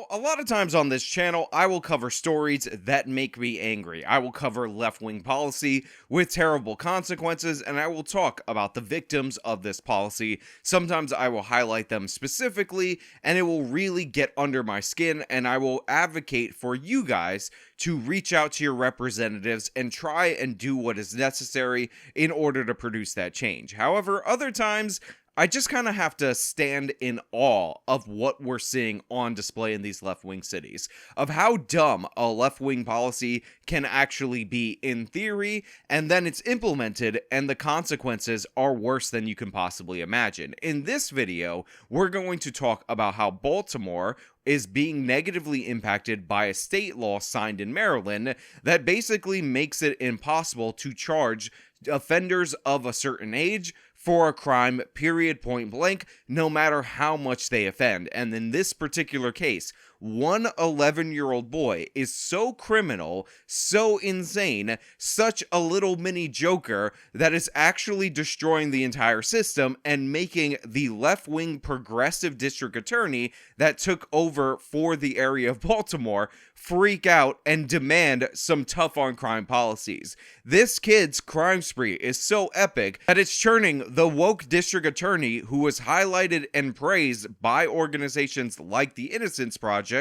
Now, a lot of times on this channel, I will cover stories that make me angry. I will cover left-wing policy with terrible consequences, and I will talk about the victims of this policy. Sometimes I will highlight them specifically, and it will really get under my skin, and I will advocate for you guys to reach out to your representatives and try and do what is necessary in order to produce that change. However, other times, I just kind of have to stand in awe of what we're seeing on display in these left-wing cities, of how dumb a left-wing policy can actually be in theory, and then it's implemented and the consequences are worse than you can possibly imagine. In this video, we're going to talk about how Baltimore is being negatively impacted by a state law signed in Maryland that basically makes it impossible to charge offenders of a certain age for a crime, period, point blank, no matter how much they offend. And in this particular case, one 11-year-old boy is so criminal, so insane, such a little mini joker that is actually destroying the entire system and making the left-wing progressive district attorney that took over for the area of Baltimore freak out and demand some tough on crime policies. This kid's crime spree is so epic that it's churning the woke district attorney who was highlighted and praised by organizations like the Innocence Project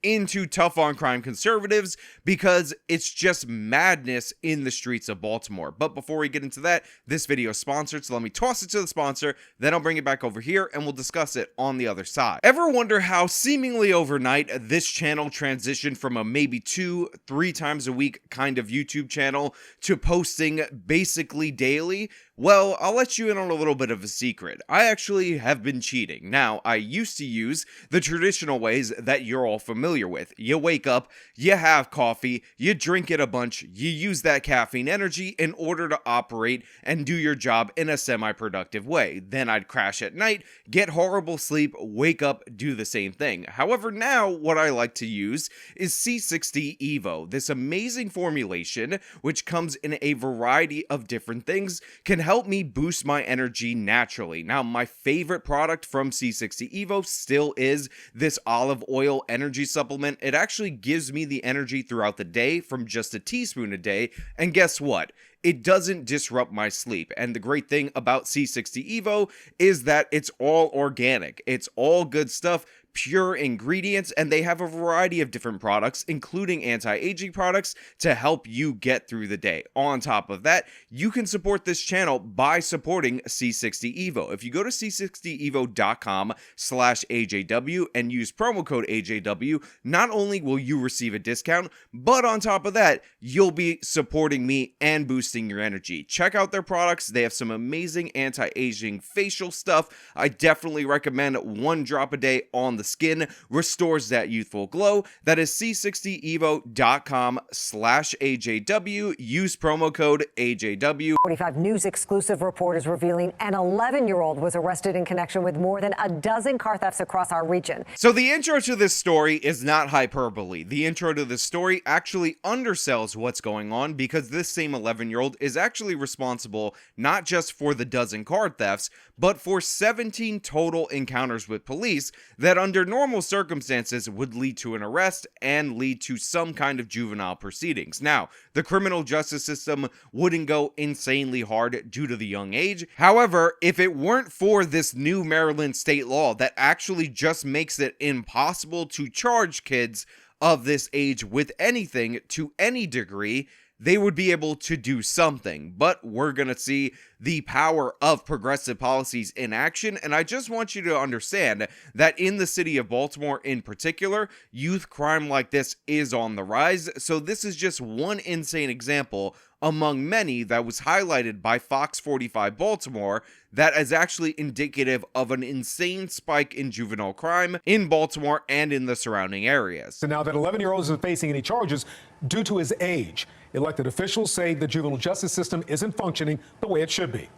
into tough on crime conservatives because it's just madness in the streets of Baltimore. But before we get into that, this video is sponsored, so let me toss it to the sponsor, then I'll bring it back over here and we'll discuss it on the other side. Ever wonder how seemingly overnight this channel transitioned from a maybe 2-3 times a week kind of YouTube channel to posting basically daily? Well, I'll let you in on a little bit of a secret. I actually have been cheating. Now, I used to use the traditional ways that you're all familiar with. You wake up, you have coffee, you drink it a bunch, you use that caffeine energy in order to operate and do your job in a semi-productive way. Then I'd crash at night, get horrible sleep, wake up, do the same thing. However, now what I like to use is C60 Evo. This amazing formulation, which comes in a variety of different things, can help me boost my energy naturally. Now, my favorite product from C60 Evo still is this olive oil energy supplement. It actually gives me the energy throughout the day from just a teaspoon a day, and guess what? It doesn't disrupt my sleep. And the great thing about C60 Evo is that it's all organic. It's all good stuff, pure ingredients, and they have a variety of different products, including anti-aging products, to help you get through the day. On top of that, you can support this channel by supporting C60 Evo. If you go to c60evo.com/AJW and use promo code AJW, not only will you receive a discount, but on top of that, you'll be supporting me and boosting your energy. Check out their products. They have some amazing anti-aging facial stuff. I definitely recommend one drop a day on the skin, restores that youthful glow. That is c60evo.com/AJW. Use promo code AJW. 45 News exclusive report is revealing an 11-year-old was arrested in connection with more than a dozen car thefts across our region. So the intro to this story is not hyperbole. The intro to this story actually undersells what's going on because this same 11-year-old is actually responsible not just for the dozen car thefts, but for 17 total encounters with police that under normal circumstances would lead to an arrest and lead to some kind of juvenile proceedings. Now, the criminal justice system wouldn't go insanely hard due to the young age. However, if it weren't for this new Maryland state law that actually just makes it impossible to charge kids of this age with anything to any degree, they would be able to do something. But we're going to see the power of progressive policies in action, and I just want you to understand that in the city of Baltimore in particular, youth crime like this is on the rise. So this is just one insane example among many that was highlighted by Fox 45 Baltimore that is actually indicative of an insane spike in juvenile crime in Baltimore and in the surrounding areas. So now that 11-year-old isn't facing any charges due to his age. Elected officials say the juvenile justice system isn't functioning the way it should be.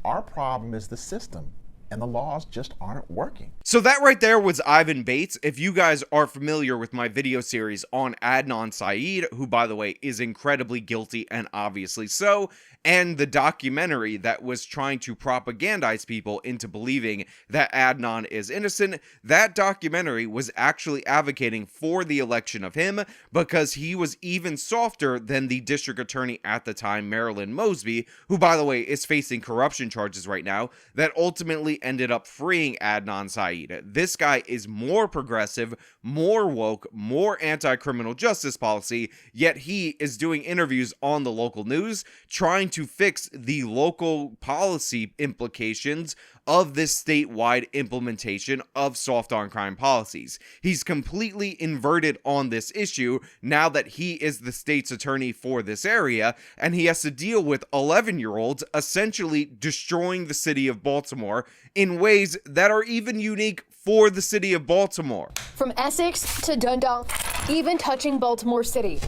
Our problem is the system. and the laws just aren't working. So that right there was Ivan Bates. If you guys are familiar with my video series on Adnan Syed, who by the way is incredibly guilty and obviously so, and the documentary that was trying to propagandize people into believing that Adnan is innocent, that documentary was actually advocating for the election of him because he was even softer than the district attorney at the time, Marilyn Mosby, who by the way is facing corruption charges right now, that ultimately ended up freeing Adnan Syed. This guy is more progressive, more woke, more anti-criminal justice policy, yet he is doing interviews on the local news trying to fix the local policy implications of this statewide implementation of soft on crime policies. He's completely inverted on this issue now that he is the state's attorney for this area, and he has to deal with 11-year-olds essentially destroying the city of Baltimore in ways that are even unique for the city of Baltimore. From Essex to Dundalk, even touching Baltimore City.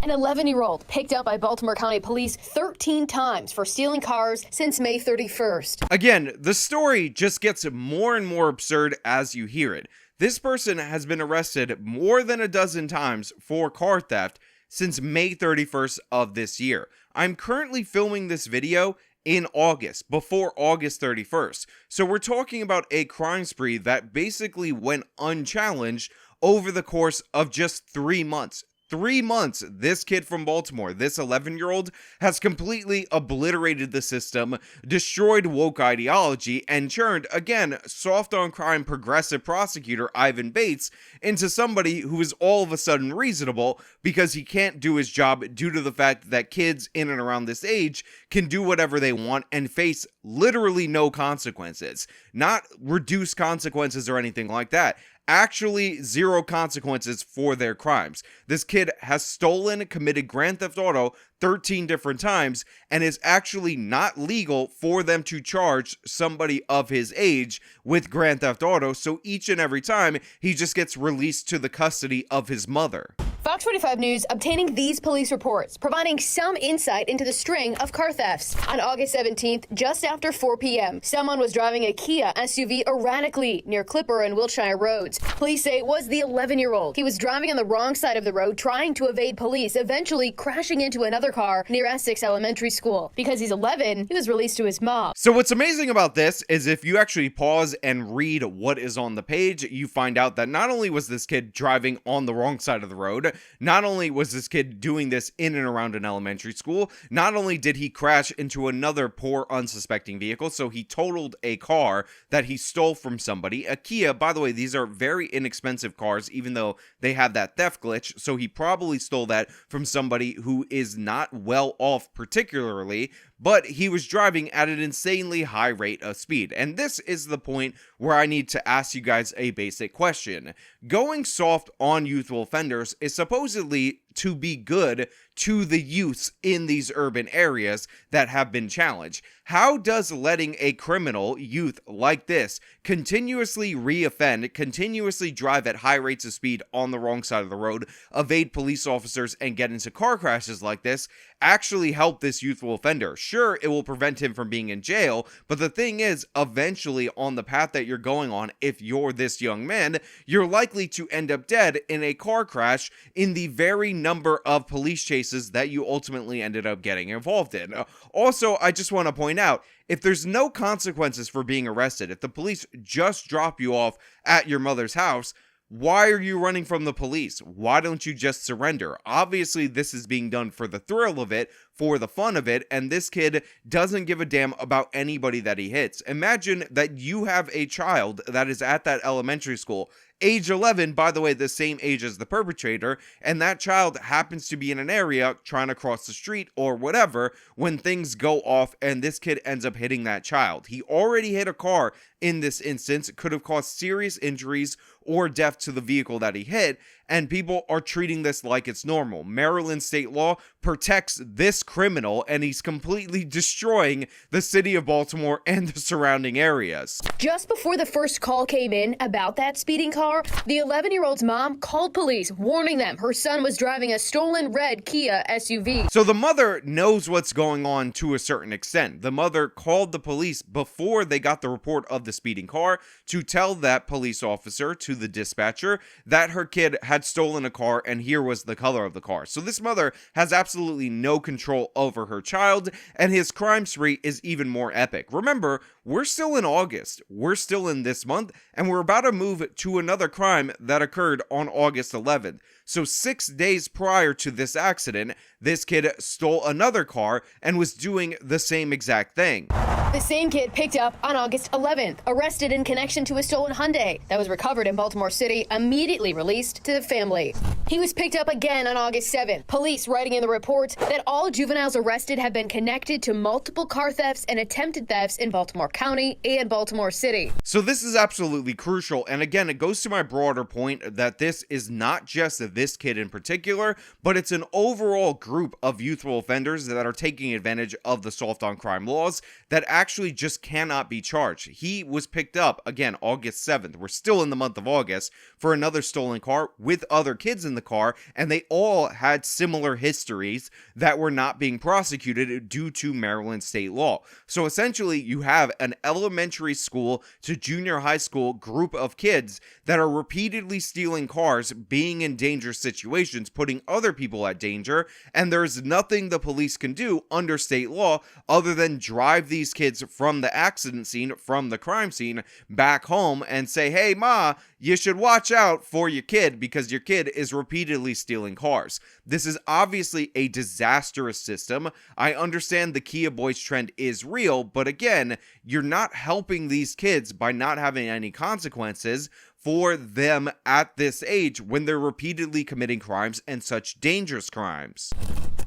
An 11-year-old picked up by Baltimore County Police 13 times for stealing cars since May 31st. Again, the story just gets more and more absurd as you hear it. This person has been arrested more than a dozen times for car theft since May 31st of this year. I'm currently filming this video in August, before August 31st. So we're talking about a crime spree that basically went unchallenged over the course of just 3 months. 3 months, this kid from Baltimore, this 11-year-old, has completely obliterated the system, destroyed woke ideology, and turned, again, soft on crime progressive prosecutor Ivan Bates into somebody who is all of a sudden reasonable because he can't do his job due to the fact that kids in and around this age can do whatever they want and face literally no consequences. Not reduced consequences or anything like that. Actually zero consequences for their crimes. This kid has stolen, committed grand theft auto 13 different times, and is actually not legal for them to charge somebody of his age with grand theft auto, so each and every time he just gets released to the custody of his mother. Fox 45 News obtaining these police reports, providing some insight into the string of car thefts. On August 17th, just after 4 p.m., someone was driving a Kia SUV erratically near Clipper and Wilshire Roads. Police say it was the 11-year-old. He was driving on the wrong side of the road, trying to evade police, eventually crashing into another car near Essex Elementary School. Because he's 11, he was released to his mom. So what's amazing about this is if you actually pause and read what is on the page, you find out that not only was this kid driving on the wrong side of the road, not only was this kid doing this in and around an elementary school, not only did he crash into another poor unsuspecting vehicle, so he totaled a car that he stole from somebody, a Kia. By the way, these are very inexpensive cars, even though they have that theft glitch, so he probably stole that from somebody who is not well off particularly, but he was driving at an insanely high rate of speed. And this is the point where I need to ask you guys a basic question. Going soft on youthful offenders is supposedly to be good to the youths in these urban areas that have been challenged. How does letting a criminal youth like this continuously reoffend, continuously drive at high rates of speed on the wrong side of the road, evade police officers, and get into car crashes like this actually help this youthful offender? Sure, it will prevent him from being in jail, but the thing is, eventually on the path that you're going on, if you're this young man, you're likely to end up dead in a car crash in the very number of police chases that you ultimately ended up getting involved in. Also, I just want to point out, if there's no consequences for being arrested, if the police just drop you off at your mother's house, why are you running from the police? Why don't you just surrender? Obviously, this is being done for the thrill of it, for the fun of it, and this kid doesn't give a damn about anybody that he hits. Imagine that you have a child that is at that elementary school, age 11, by the way, the same age as the perpetrator, and that child happens to be in an area trying to cross the street or whatever when things go off and this kid ends up hitting that child. He already hit a car in this instance, could have caused serious injuries or death to the vehicle that he hit, and people are treating this like it's normal. Maryland state law protects this criminal, and he's completely destroying the city of Baltimore and the surrounding areas. Just before the first call came in about that speeding car, the 11-year-old's mom called police, warning them her son was driving a stolen red Kia SUV. So the mother knows what's going on to a certain extent. The mother called the police before they got the report of the speeding car to tell that police officer, to the dispatcher, that her kid had stolen a car and here was the color of the car. So this mother has absolutely no control over her child, and his crime spree is even more epic. Remember, we're still in August, we're still in this month, and we're about to move to another crime that occurred on August 11th. So 6 days prior to this accident, this kid stole another car and was doing the same exact thing. The same kid picked up on August 11th, arrested in connection to a stolen Hyundai that was recovered in Baltimore City, immediately released to the family. He was picked up again on August 7th. Police writing in the report that all juveniles arrested have been connected to multiple car thefts and attempted thefts in Baltimore County and Baltimore City. So this is absolutely crucial, and again, it goes to my broader point that this is not just this kid in particular, but it's an overall group of youthful offenders that are taking advantage of the soft on crime laws that actually just cannot be charged. He was picked up, again, August 7th. We're still in the month of August, for another stolen car with other kids in the car, and they all had similar histories that were not being prosecuted due to Maryland state law. So essentially, you have an elementary school to junior high school group of kids that are repeatedly stealing cars, being in dangerous situations, putting other people at danger, and there's nothing the police can do under state law other than drive these kids from the accident scene, from the crime scene, back home and say, hey, ma, you should watch out for your kid because your kid is repeatedly stealing cars. This is obviously a disastrous system. I understand the Kia Boys trend is real, but again, you're not helping these kids by not having any consequences for them at this age when they're repeatedly committing crimes and such dangerous crimes.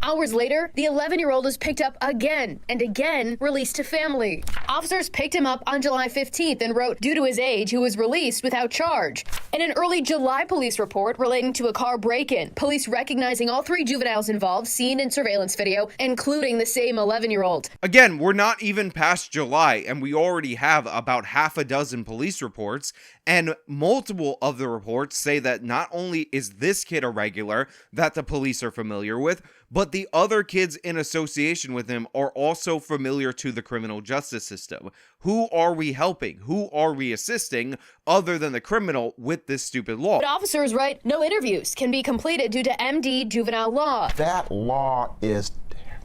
Hours later, the 11-year-old was picked up again and again released to family. Officers picked him up on July 15th and wrote, due to his age, he was released without charge. In an early July police report relating to a car break-in, police recognizing all three juveniles involved seen in surveillance video, including the same 11-year-old. Again, we're not even past July, and we already have about half a dozen police reports, and multiple of the reports say that not only is this kid a regular that the police are familiar with, but the other kids in association with him are also familiar to the criminal justice system. Who are we helping? Who are we assisting other than the criminal with this stupid law? But officers write, no interviews can be completed due to MD juvenile law. That law is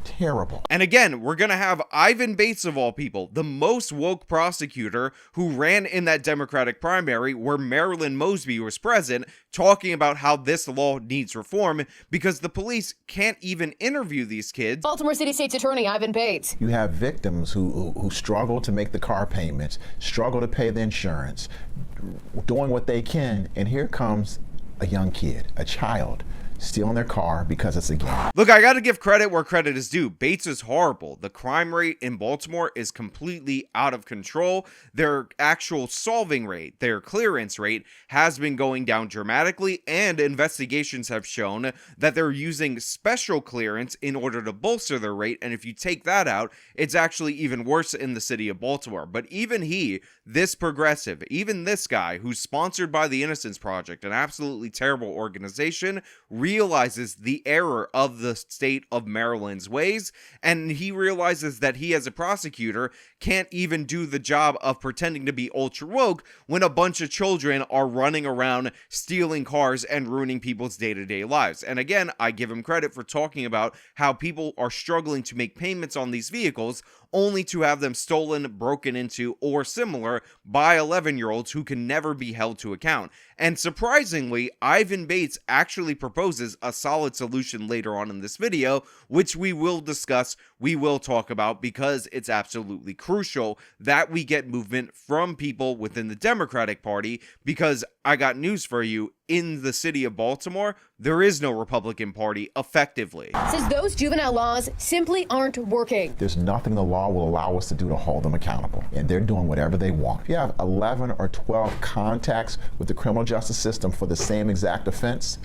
terrible. And again, we're going to have Ivan Bates, of all people, the most woke prosecutor who ran in that Democratic primary where Marilyn Mosby was present, talking about how this law needs reform because the police can't even interview these kids. Baltimore City State's Attorney Ivan Bates. You have victims who struggle to make the car payments, struggle to pay the insurance, doing what they can, and here comes a young kid, a child, stealing their car because it's a gang. Look, I gotta give credit where credit is due. Bates is horrible. The crime rate in Baltimore is completely out of control. Their actual solving rate, their clearance rate, has been going down dramatically, and investigations have shown that they're using special clearance in order to bolster their rate, and if you take that out, it's actually even worse in the city of Baltimore. But even he, this progressive, even this guy, who's sponsored by the Innocence Project, an absolutely terrible organization, realizes the error of the state of Maryland's ways, and he realizes that he as a prosecutor can't even do the job of pretending to be ultra woke when a bunch of children are running around stealing cars and ruining people's day-to-day lives. And again, I give him credit for talking about how people are struggling to make payments on these vehicles only to have them stolen, broken into, or similar by 11-year-olds who can never be held to account. And surprisingly, Ivan Bates actually proposes a solid solution later on in this video, which we will discuss we will talk about because it's absolutely crucial that we get movement from people within the Democratic Party, because I got news for you. In the city of Baltimore, there is no Republican Party effectively. Says those juvenile laws simply aren't working. There's nothing the law will allow us to do to hold them accountable, and they're doing whatever they want. If you have 11 or 12 contacts with the criminal justice system for the same exact offense,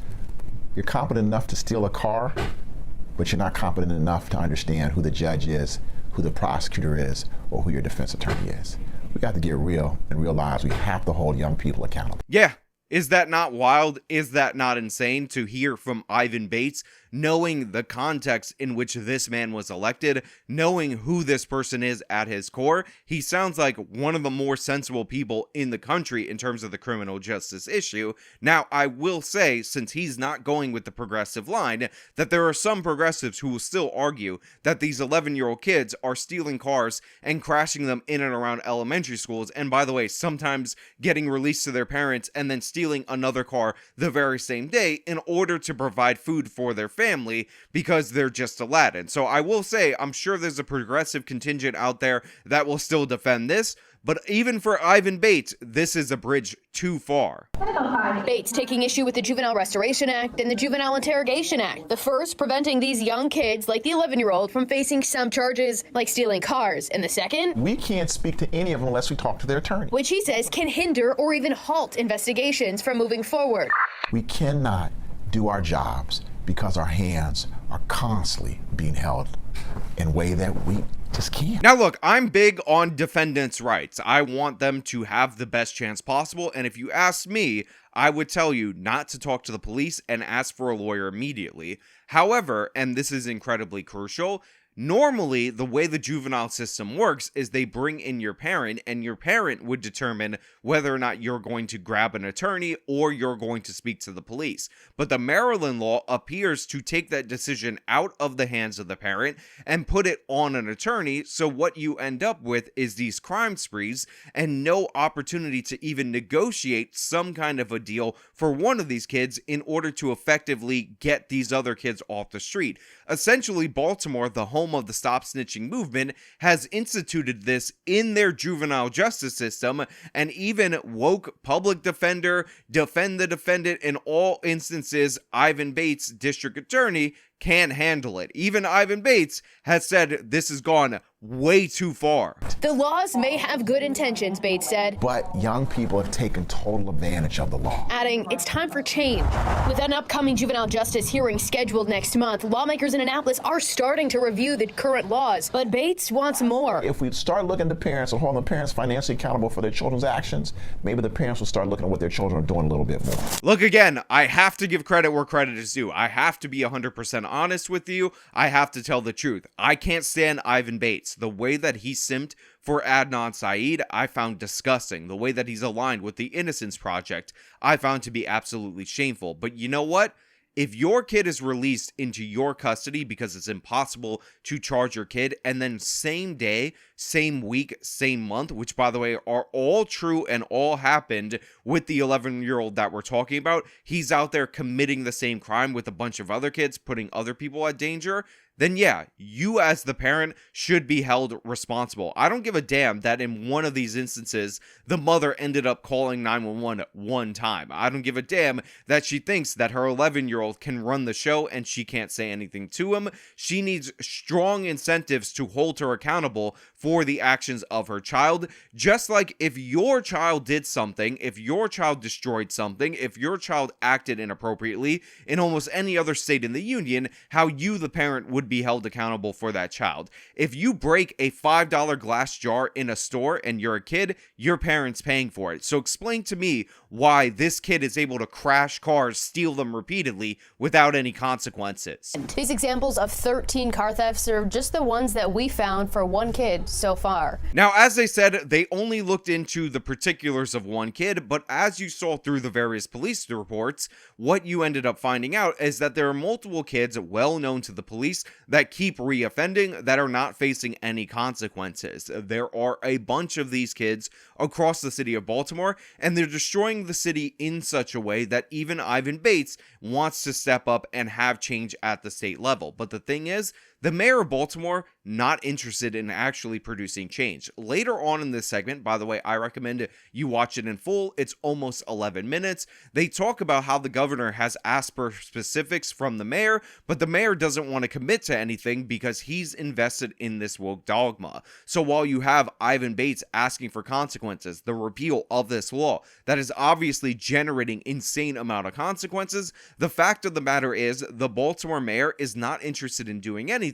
you're competent enough to steal a car, but you're not competent enough to understand who the judge is, who the prosecutor is, or who your defense attorney is. We got to get real and realize we have to hold young people accountable. Yeah. Is that not wild? Is that not insane to hear from Ivan Bates, knowing the context in which this man was elected, knowing who this person is at his core? He sounds like one of the more sensible people in the country in terms of the criminal justice issue. Now, I will say, since he's not going with the progressive line, that there are some progressives who will still argue that these 11-year-old kids are stealing cars and crashing them in and around elementary schools, and by the way, sometimes getting released to their parents and then stealing another car the very same day in order to provide food for their family because they're just Aladdin. So I will say, I'm sure there's a progressive contingent out there that will still defend this, but even for Ivan Bates, this is a bridge too far. Bates taking issue with the Juvenile Restoration Act and the Juvenile Interrogation Act. The first, preventing these young kids, like the 11-year-old, from facing some charges like stealing cars. And the second, We can't speak to any of them unless we talk to their attorney. which he says can hinder or even halt investigations from moving forward. We cannot do our jobs because our hands are constantly being held in a way that we just can't. Now look, I'm big on defendants' rights. I want them to have the best chance possible, and if you ask me, I would tell you not to talk to the police and ask for a lawyer immediately. However, and this is incredibly crucial, normally the way the juvenile system works is they bring in your parent, and your parent would determine whether or not you're going to grab an attorney or you're going to speak to the police. But the Maryland law appears to take that decision out of the hands of the parent and put it on an attorney, so what you end up with is these crime sprees and no opportunity to even negotiate some kind of a deal for one of these kids in order to effectively get these other kids off the street. Essentially, Baltimore, the home of the Stop Snitching movement, has instituted this in their juvenile justice system, and even woke public defender, defend the defendant, in all instances, Ivan Bates, district attorney, can't handle it. Even Ivan Bates has said this has gone way too far. The laws may have good intentions, Bates said, But young people have taken total advantage of the law. adding it's time for change. With an upcoming juvenile justice hearing scheduled next month, lawmakers in Annapolis are starting to review the current laws, but Bates wants more. If we start looking to parents and holding the parents financially accountable for their children's actions, maybe the parents will start looking at what their children are doing a little bit more. Look, again, I have to give credit where credit is due. I have to be 100% honest with you. I have to tell the truth. I can't stand Ivan Bates. The way that he simped for Adnan Syed, I found disgusting. The way that he's aligned with the Innocence Project, I found to be absolutely shameful. But you know what? If your kid is released into your custody because it's impossible to charge your kid, and then same day, same week, same month, which by the way are all true and all happened with the 11-year-old that we're talking about, he's out there committing the same crime with a bunch of other kids, putting other people at danger, then yeah, you as the parent should be held responsible. I don't give a damn that in one of these instances, the mother ended up calling 911 one time. I don't give a damn that she thinks that her 11-year-old can run the show and she can't say anything to him. She needs strong incentives to hold her accountable for the actions of her child. Just like if your child did something, if your child destroyed something, if your child acted inappropriately in almost any other state in the union, how you, the parent, would be held accountable for that child. If you break a $5 glass jar in a store and you're a kid, your parent's paying for it. So explain to me why this kid is able to crash cars, steal them repeatedly without any consequences. These examples of 13 car thefts are just the ones that we found for one kid so far. Now, as I said, they only looked into the particulars of one kid, but as you saw through the various police reports, what you ended up finding out is that there are multiple kids well known to the police that keep reoffending that are not facing any consequences. There are a bunch of these kids across the city of Baltimore, and they're destroying the city in such a way that even Ivan Bates wants to step up and have change at the state level. But the thing is, The mayor of Baltimore, not interested in actually producing change. Later on in this segment, by the way, I recommend you watch it in full. It's almost 11 minutes. They talk about how the governor has asked for specifics from the mayor, but the mayor doesn't want to commit to anything because he's invested in this woke dogma. So while you have Ivan Bates asking for consequences, the repeal of this law that is obviously generating insane amount of consequences, the fact of the matter is the Baltimore mayor is not interested in doing anything,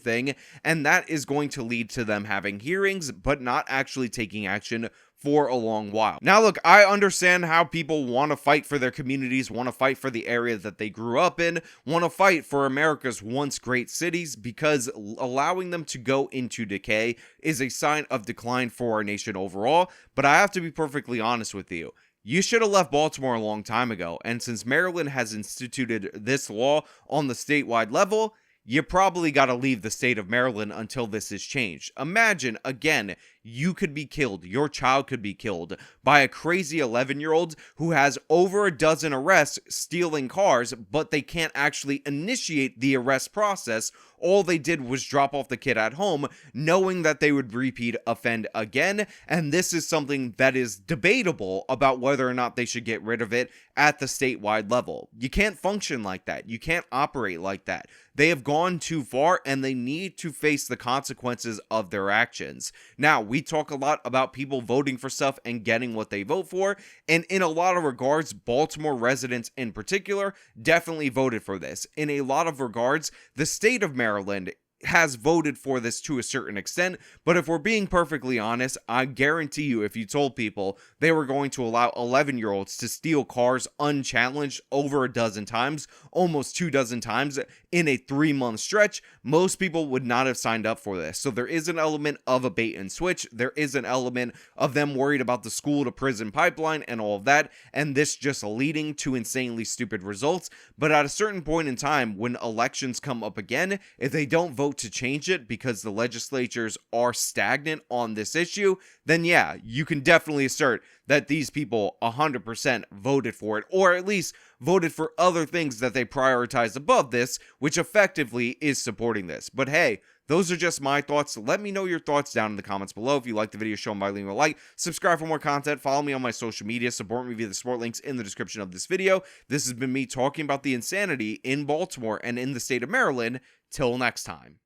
and that is going to lead to them having hearings but not actually taking action for a long while. Now look, I understand how people want to fight for their communities, want to fight for the area that they grew up in, want to fight for America's once great cities, because allowing them to go into decay is a sign of decline for our nation overall. But I have to be perfectly honest with you. You should have left Baltimore a long time ago, and since Maryland has instituted this law on the statewide level, you probably got to leave the state of Maryland until this is changed. Imagine, again, you could be killed, your child could be killed by a crazy 11-year-old who has over a dozen arrests stealing cars, but they can't actually initiate the arrest process. All they did was drop off the kid at home, knowing that they would repeat offend again, and this is something that is debatable about whether or not they should get rid of it at the statewide level. You can't function like that. You can't operate like that. They have gone too far, and they need to face the consequences of their actions. Now, we talk a lot about people voting for stuff and getting what they vote for, and in a lot of regards, Baltimore residents in particular definitely voted for this. In a lot of regards, the state of Maryland has voted for this to a certain extent, but if we're being perfectly honest, I guarantee you if you told people they were going to allow 11-year-olds to steal cars unchallenged over a dozen times, almost 2 dozen times in a 3-month stretch, most people would not have signed up for this. So there is an element of a bait and switch. There is an element of them worried about the school to prison pipeline and all of that, and this just leading to insanely stupid results. But at a certain point in time, when elections come up again, if they don't vote to change it because the legislatures are stagnant on this issue, then yeah, you can definitely assert that these people 100% voted for it, or at least voted for other things that they prioritized above this, which effectively is supporting this. But hey, those are just my thoughts. Let me know your thoughts down in the comments below. If you like the video, show them by leaving a like, subscribe for more content, follow me on my social media, support me via the support links in the description of this video. This has been me talking about the insanity in Baltimore and in the state of Maryland. Till next time.